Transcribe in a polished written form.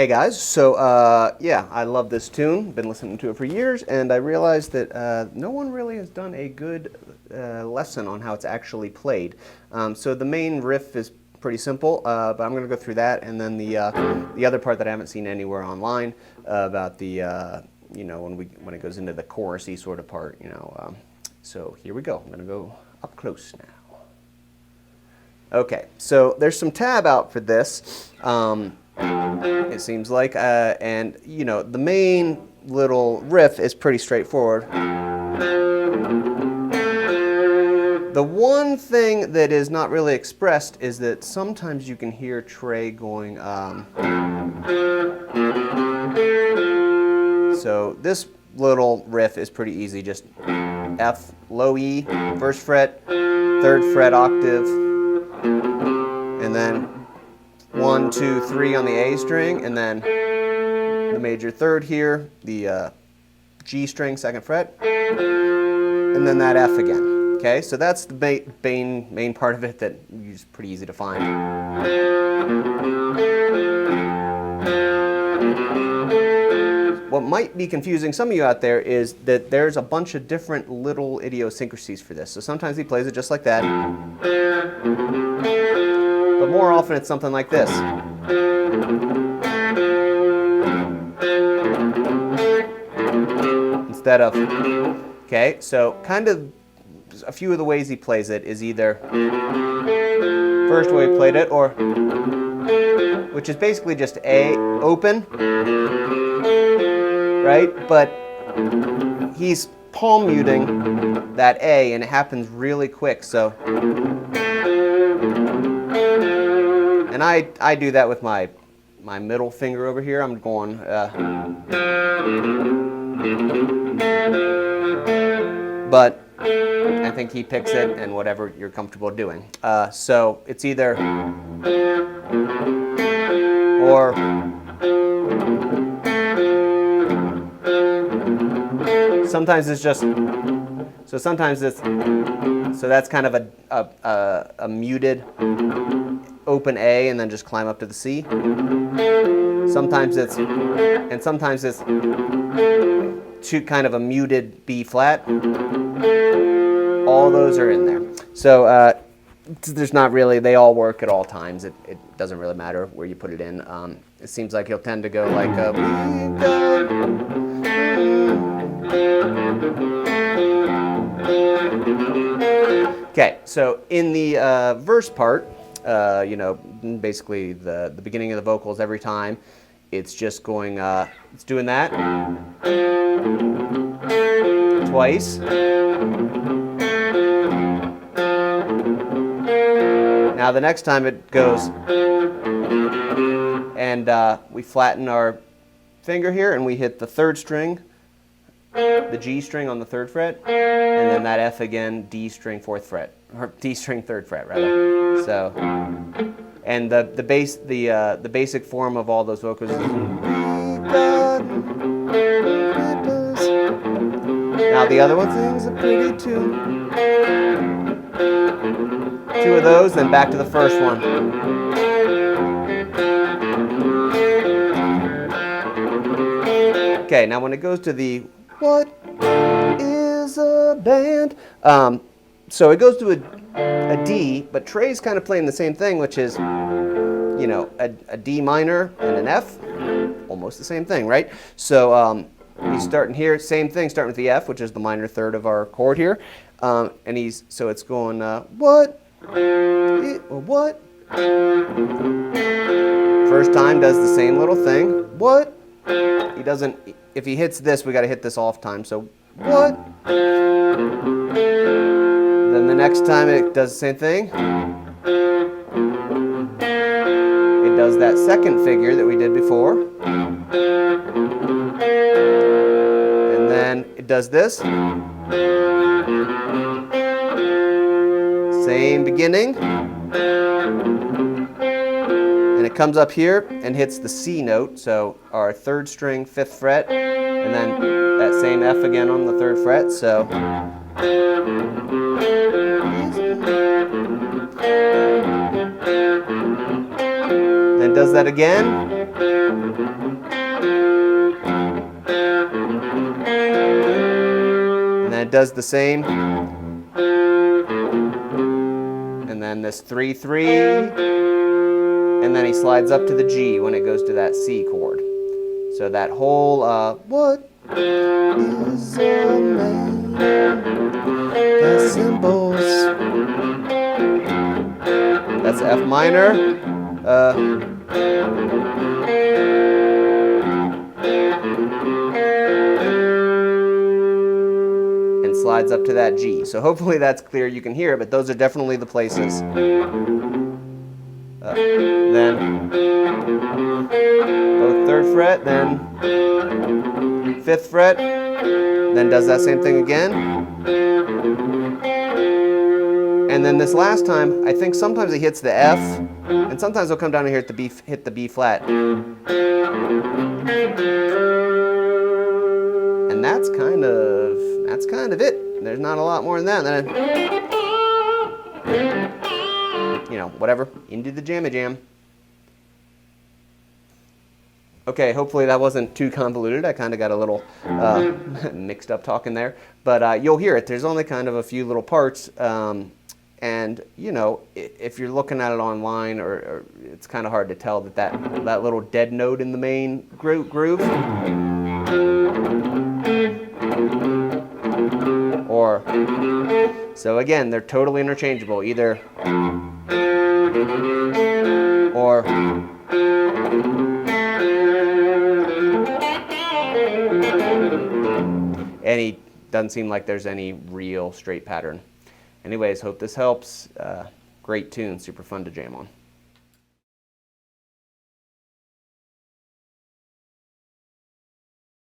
Hey guys, so yeah, I love this tune, been listening to it for years, and I realized that no one really has done a good lesson on how it's actually played. So the main riff is pretty simple, but I'm going to go through that, and then the other part that I haven't seen anywhere online about the, you know, when it goes into the chorusy sort of part, you know. So here we go, I'm going to go up close now. Okay, so there's some tab out for this. It seems like, and you know, the main little riff is pretty straightforward. The one thing that is not really expressed is that sometimes you can hear Trey going, so this little riff is pretty easy, just F, low E, first fret, third fret octave, and then 1, 2, 3 on the A string, and then the major third here, the G string, second fret, and then that F again. Okay, so that's the main part of it that is pretty easy to find. What might be confusing some of you out there is that there's a bunch of different little idiosyncrasies for this. So sometimes he plays it just like that. But more often it's something like this. Instead of, okay, so kind of a few of the ways he plays it is either first way he played it, or which is basically just A, open, right? But he's palm muting that A and it happens really quick, so. And I do that with my middle finger over here. I'm going, but I think he picks it and whatever you're comfortable doing. So it's either or sometimes it's just, so sometimes it's, so that's kind of a muted open A and then just climb up to the C. Sometimes it's, and sometimes it's kind of a muted B flat. All those are in there. So there's not really, they all work at all times. It doesn't really matter where you put it in. It seems like he'll tend to go like okay, so in the verse part, you know, basically the beginning of the vocals every time, it's just going, it's doing that twice. Now the next time it goes, and we flatten our finger here and we hit the third string, the G string on the third fret, and then that F again, D string fourth fret, or D string third fret rather. So, and the basic form of all those vocals is now the other one sings a pretty tune. Two of those, then back to the first one. Okay, now when it goes to the what is a band? So it goes to a D, but Trey's kind of playing the same thing, which is, you know, a D minor and an F, almost the same thing, right? So he's starting here, same thing, starting with the F, which is the minor third of our chord here, and so it's going what, what. First time does the same little thing, what. He doesn't. If he hits this, we got to hit this off time. So what? Then the next time it does the same thing. It does that second figure that we did before. And then it does this. Same beginning. And it comes up here and hits the C note, so our third string, fifth fret, and then that same F again on the third fret, so. Then does that again. And then it does the same. And then this 3-3. And then he slides up to the G when it goes to that C chord. So that whole, what is a man? The symbols. That's F minor. And slides up to that G. So hopefully that's clear. You can hear it, but those are definitely the places. Then both 3rd fret, then 5th fret, then does that same thing again. And then this last time, I think sometimes he hits the F, and sometimes he'll come down and hit the B flat. And that's kind of it. There's not a lot more than that. Then you know, whatever, into the jammy jam. Okay, hopefully that wasn't too convoluted. I kind of got a little mixed up talking there. But you'll hear it. There's only kind of a few little parts. And, you know, if you're looking at it online, or it's kind of hard to tell that little dead note in the main groove. Or, so again, they're totally interchangeable. Either or. And he doesn't seem like there's any real straight pattern. Anyways, hope this helps. Great tune, super fun to jam on.